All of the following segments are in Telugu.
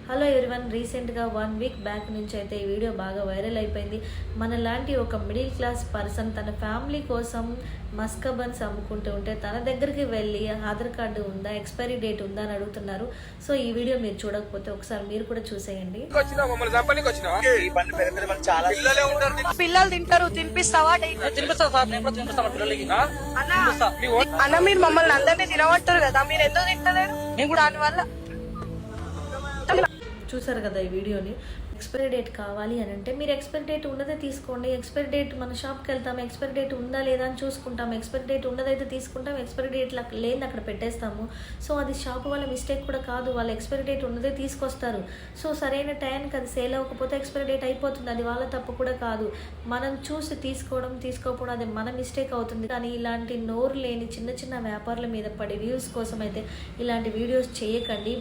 హలో ఎవ్రీవన్, రీసెంట్గా 1 వీక్ బ్యాక్ నుంచి అయితే ఈ వీడియో బాగా వైరల్ అయిపోయింది. మనలాంటి ఒక మిడిల్ క్లాస్ పర్సన్ తన ఫ్యామిలీ కోసం మస్కా బన్స్ అమ్ముకుంటూ ఉంటే తన దగ్గరికి వెళ్ళి ఆధార్ కార్డు ఉందా, ఎక్స్పైరీ డేట్ ఉందా అని అడుగుతున్నారు. సో ఈ వీడియో మీరు చూడకపోతే ఒకసారి మీరు కూడా చూసేయండి. పిల్లలు తింటారు, తినిపిస్తావా? అన్న మీరు మమ్మల్ని అందరినీ తినబట్టారు కదా, మీరు ఎందుకు తింటలేరు? దానివల్ల చూసారు కదా ఈ వీడియోని. ఎక్స్పైరీ డేట్ కావాలి అని అంటే మీరు ఎక్స్పైరీ డేట్ ఉన్నదే తీసుకోండి. ఎక్స్పైరీ డేట్ మన షాప్కి వెళ్తాము, ఎక్స్పైరీ డేట్ ఉందా లేదా అని చూసుకుంటాము. ఎక్స్పైరీ డేట్ ఉన్నదైతే తీసుకుంటాం, ఎక్స్పైరీ డేట్ లేని అక్కడ పెట్టేస్తాము. సో అది షాప్ వాళ్ళ మిస్టేక్ కూడా కాదు, వాళ్ళు ఎక్స్పైరీ డేట్ ఉన్నదే తీసుకొస్తారు. సో సరైన టైంకి అది సేల్ అవ్వకపోతే ఎక్స్పైరీ డేట్ అయిపోతుంది, అది వాళ్ళ తప్పు కూడా కాదు. మనం చూసి తీసుకోకపోవడం అది మన మిస్టేక్ అవుతుంది. కానీ ఇలాంటి నోరు లేని చిన్న చిన్న వ్యాపారుల మీద పడి వ్యూస్ కోసం అయితే ఇలాంటి వీడియోస్ చేయకండి.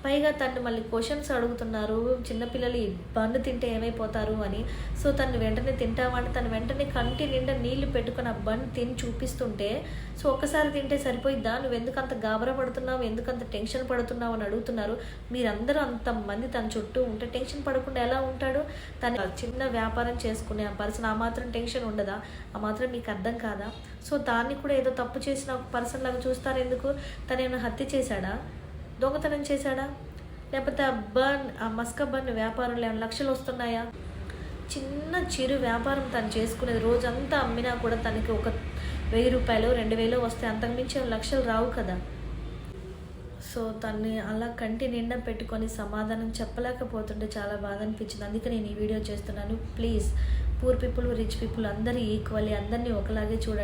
పైగా తను మళ్ళీ క్వశ్చన్స్ అడుగుతున్నారు, చిన్నపిల్లలు ఈ బండు తింటే ఏమైపోతారు అని. సో తను వెంటనే తింటామంటే తను వెంటనే కంటి నిండా నీళ్లు పెట్టుకుని ఆ బండు తిని చూపిస్తుంటే, సో ఒక్కసారి తింటే సరిపోయిద్దా, నువ్వు ఎందుకు అంత గాబరా పడుతున్నావు, ఎందుకు అంత టెన్షన్ పడుతున్నావు అని అడుగుతున్నారు. మీరందరూ అంతమంది తన చుట్టూ ఉంటే టెన్షన్ పడకుండా ఎలా ఉంటాడు? తను చిన్న వ్యాపారం చేసుకునే ఆ పర్సన్ ఆ మాత్రం టెన్షన్ ఉండదా? ఆ మాత్రం మీకు అర్థం కాదా? సో దాన్ని కూడా ఏదో తప్పు చేసిన ఒక పర్సన్ లాగా చూస్తారు. ఎందుకు? తను ఏమైనా హత్య చేశాడా, దొంగతనం చేశాడా, లేకపోతే ఆ మస్కా బన్ వ్యాపారంలో ఏమైనా లక్షలు వస్తున్నాయా? చిన్న చిరు వ్యాపారం తను చేసుకునేది, రోజంతా అమ్మినా కూడా తనకి ఒక 1000 రూపాయలు 2000 వస్తే అంతకుమించి లక్షలు రావు కదా. సో తన్ని అలా కంటి నిండా పెట్టుకొని సమాధానం చెప్పలేకపోతుంటే చాలా బాధ అనిపించింది. అందుకే నేను ఈ వీడియో చేస్తున్నాను. Please, poor people rich people అందరూ ఈక్వల్లీ, అందరినీ ఒకలాగే చూడండి.